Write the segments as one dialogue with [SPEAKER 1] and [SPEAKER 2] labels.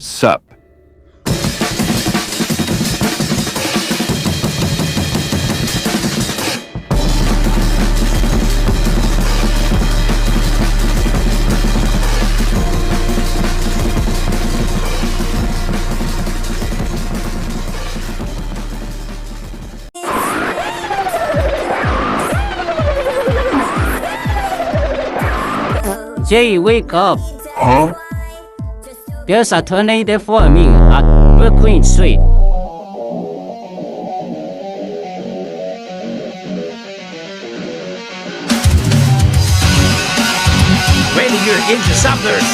[SPEAKER 1] Sup.
[SPEAKER 2] Jay, wake up.
[SPEAKER 1] Huh?
[SPEAKER 2] There's a tornado forming at Brookhaven Street.
[SPEAKER 3] Ready your interceptors!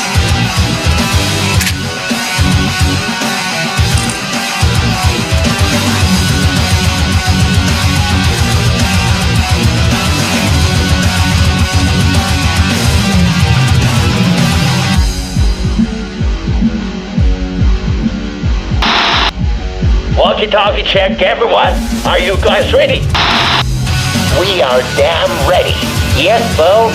[SPEAKER 3] Walkie-talkie check, everyone. Are you guys ready? We are damn ready. Yes, Bo?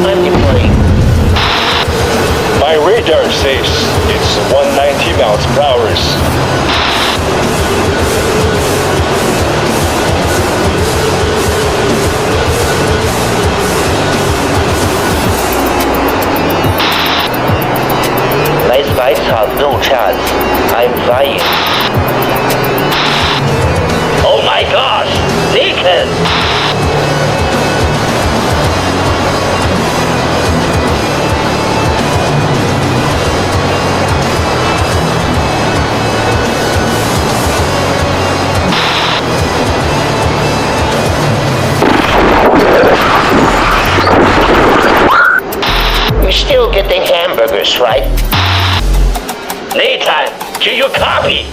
[SPEAKER 3] I'm deploying.
[SPEAKER 4] My radar says it's 190 miles per hour.
[SPEAKER 3] My spies have no chance. I'm flying. Oh my gosh! Deacon! You're still getting hamburgers, right? Nathan, do you copy?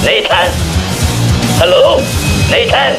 [SPEAKER 3] Nathan? Hello? Nathan?